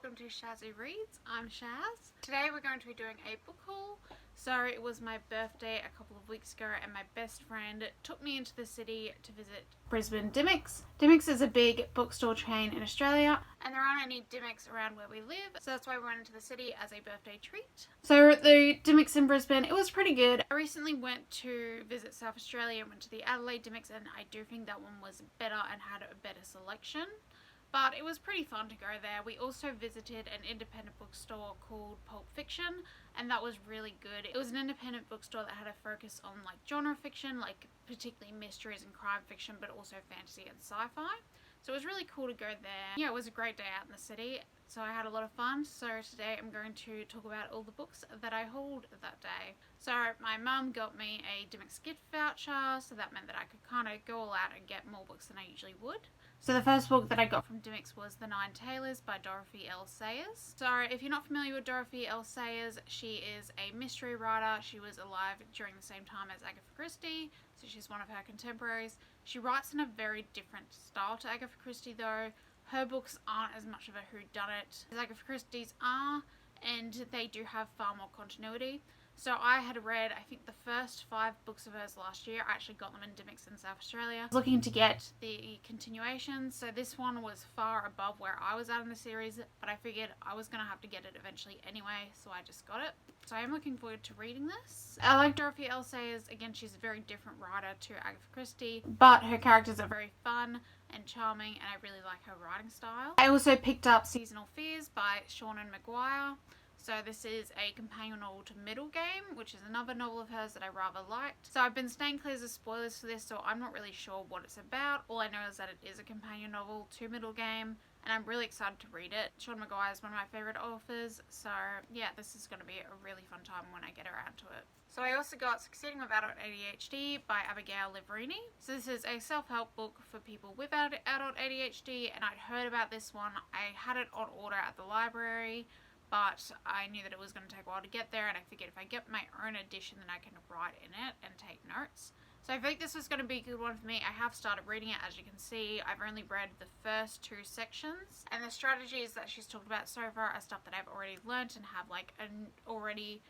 welcome to Shazzy Reads. I'm Shaz. Today we're going to be doing a book haul. So it was my birthday a couple of weeks ago and my best friend took me into the city to visit Brisbane Dymocks. Dymocks is a big bookstore chain in Australia and there aren't any Dymocks around where we live, so that's why we went into the city as a birthday treat. So at the Dymocks in Brisbane, it was pretty good. I recently went to visit South Australia and went to the Adelaide Dymocks, and I do think that one was better and had a better selection. But it was pretty fun to go there. We also visited an independent bookstore called Pulp and that was really good. It was an independent bookstore that had a focus on like genre fiction, like particularly mysteries and crime fiction, but also fantasy and sci-fi. So it was really cool to go there. Yeah, it was a great day out in the city, so I had a lot of fun. So today I'm going to talk about all the books that I hauled that day. So my mum got me a Dymocks gift voucher, so that meant that I could kind of go all out and get more books than I usually would. So the first book that I got from Dymocks was The Nine Tailors by Dorothy L. Sayers. So if you're not familiar with Dorothy L. Sayers, she is a mystery writer. She was alive during the same time as Agatha Christie, so she's one of her contemporaries. She writes in a very different style to Agatha Christie though. Her books aren't as much of a whodunit as Agatha Christie's are, and they do have far more continuity. So I had read, I think, the first 5 books of hers last year. I actually got them in Dymocks in South Australia. I was looking to get the continuation, so this one was far above where I was at in the series, but I figured I was going to have to get it eventually anyway, so I just got it. So I am looking forward to reading this. I like Dorothy L. Sayers. Again, she's a very different writer to Agatha Christie, but her characters are very fun and charming, and I really like her writing style. I also picked up Seasonal Fears by Seanan McGuire. So this is a companion novel to Middle Game, which is another novel of hers that I rather liked. So I've been staying clear of spoilers for this, so I'm not really sure what it's about. All I know is that it is a companion novel to Middle Game, and I'm really excited to read it. Seanan McGuire is one of my favourite authors, so yeah, this is going to be a really fun time when I get around to it. So I also got Succeeding with Adult ADHD by Abigail Liverini. So this is a self-help book for people with adult ADHD, and I'd heard about this one. I had it on order at the library, but I knew that it was going to take a while to get there, and I figured if I get my own edition, then I can write in it and take notes. So I think this is going to be a good one for me. I have started reading it, as you can see. I've only read the first 2 sections, and the strategies that she's talked about so far are stuff that I've already learnt and have like an already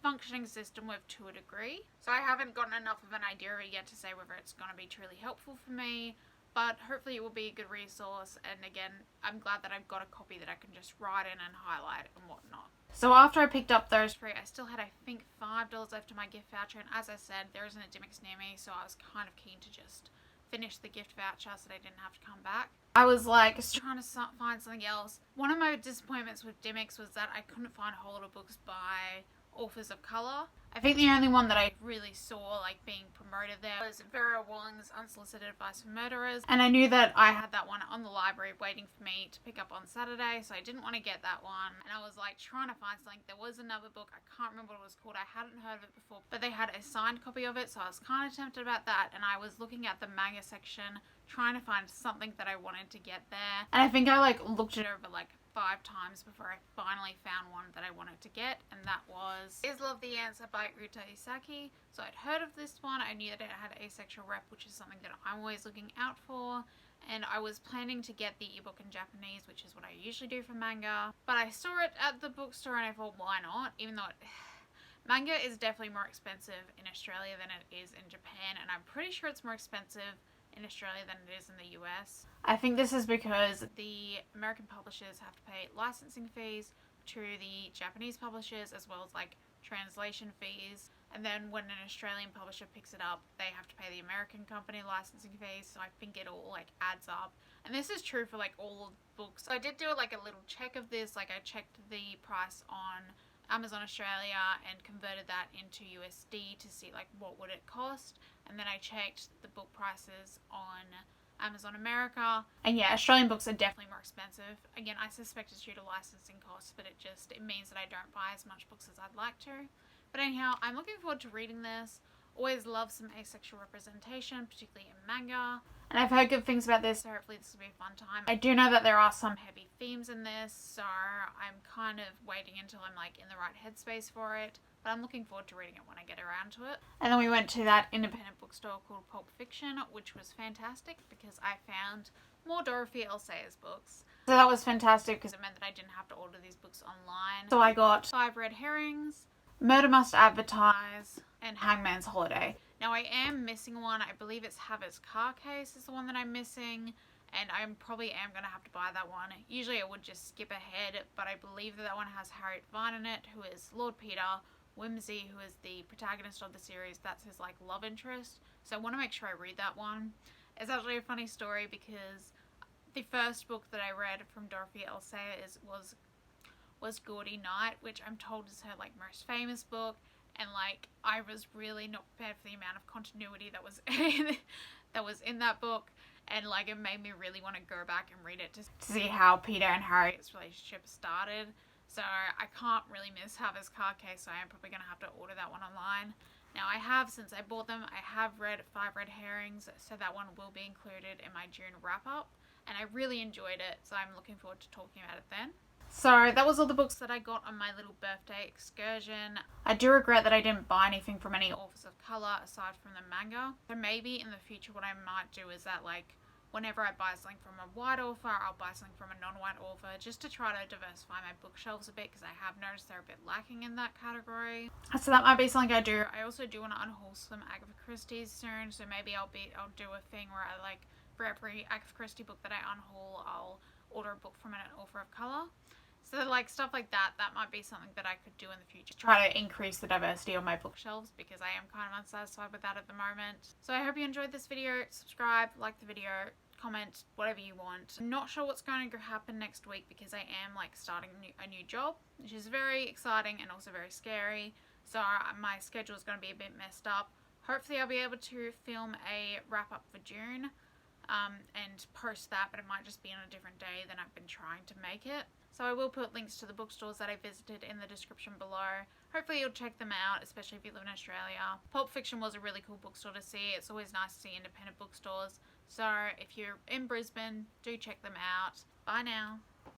functioning system with to a degree. So I haven't gotten enough of an idea yet to say whether it's going to be truly helpful for me, but hopefully it will be a good resource. And again, I'm glad that I've got a copy that I can just write in and highlight and whatnot. So after I picked up those 3, I still had, I think, $5 left in my gift voucher, and as I said, there isn't a Dymocks near me, so I was kind of keen to just finish the gift voucher so that I didn't have to come back. I was like just trying to find something else. One of my disappointments with Dymocks was that I couldn't find a whole lot of books by authors of colour. I think the only one that I really saw like being promoted there was Vera Walling's Unsolicited Advice for Murderers, and I knew that I had that one on the library waiting for me to pick up on Saturday, so I didn't want to get that one. And I was like trying to find something. There was another book, I can't remember what it was called, I hadn't heard of it before, but they had a signed copy of it, so I was kind of tempted about that. And I was looking at the manga section trying to find something that I wanted to get there, and I think I like looked it over like 5 times before I finally found one that I wanted to get, and that was Is Love the Answer by Uta Isaki. So I'd heard of this one, I knew that it had asexual rep, which is something that I'm always looking out for, and I was planning to get the ebook in Japanese, which is what I usually do for manga, but I saw it at the bookstore and I thought, why not? Even though manga is definitely more expensive in Australia than it is in Japan, and I'm pretty sure it's more expensive in Australia than it is in the US. I think this is because the American publishers have to pay licensing fees to the Japanese publishers, as well as like translation fees, and then when an Australian publisher picks it up, they have to pay the American company licensing fees. So I think it all like adds up, and this is true for like all books. So I did do like a little check of this. Like I checked the price on Amazon Australia and converted that into USD to see like what would it cost, and then I checked the book prices on Amazon America, and yeah, Australian books are definitely more expensive. Again, I suspect it's due to licensing costs, but it means that I don't buy as much books as I'd like to. But anyhow, I'm looking forward to reading this. Always love some asexual representation, particularly in manga, and I've heard good things about this, so hopefully this will be a fun time. I do know that there are some heavy themes in this, so I'm kind of waiting until I'm like in the right headspace for it, but I'm looking forward to reading it when I get around to it. And then we went to that independent bookstore called Pulp Fiction, which was fantastic because I found more Dorothy L. Sayers books. So that was fantastic because it meant that I didn't have to order these books online. So I got 5 Red Herrings, Murder Must Advertise, and Hangman's Holiday. Now I am missing one. I believe it's Havert's Car Case is the one that I'm missing, and I probably am going to have to buy that one. Usually I would just skip ahead, but I believe that one has Harriet Vine in it, who is Lord Peter. Whimsy, who is the protagonist of the series, that's his like love interest. So I want to make sure I read that one. It's actually a funny story because the first book that I read from Dorothy L. Sayers was Gaudy Night, which I'm told is her like most famous book, and like I was really not prepared for the amount of continuity that was in that book, and like it made me really want to go back and read it to see how Peter and Harriet's relationship started. So I can't really miss Havert's Car Case, so I am probably going to have to order that one online. Now I have, since I bought them, I have read 5 Red Herrings, so that one will be included in my June wrap-up. And I really enjoyed it, so I'm looking forward to talking about it then. So that was all the books that I got on my little birthday excursion. I do regret that I didn't buy anything from any authors of colour aside from the manga. So maybe in the future what I might do is that like whenever I buy something from a white author, I'll buy something from a non-white author just to try to diversify my bookshelves a bit because I have noticed they're a bit lacking in that category. So that might be something I do. I also do want to unhaul some Agatha Christie's soon, so maybe I'll do a thing where I like for every Agatha Christie book that I unhaul, I'll order a book from an author of colour. So like stuff like that might be something that I could do in the future. Try to increase the diversity on my bookshelves because I am kind of unsatisfied with that at the moment. So I hope you enjoyed this video. Subscribe, like the video, comment, whatever you want. I'm not sure what's going to happen next week because I am like starting a new job, which is very exciting and also very scary. So my schedule is going to be a bit messed up. Hopefully I'll be able to film a wrap up for June and post that, but it might just be on a different day than I've been trying to make it. So I will put links to the bookstores that I visited in the description below. Hopefully you'll check them out, especially if you live in Australia. Pulp Fiction was a really cool bookstore to see. It's always nice to see independent bookstores. So if you're in Brisbane, do check them out. Bye now.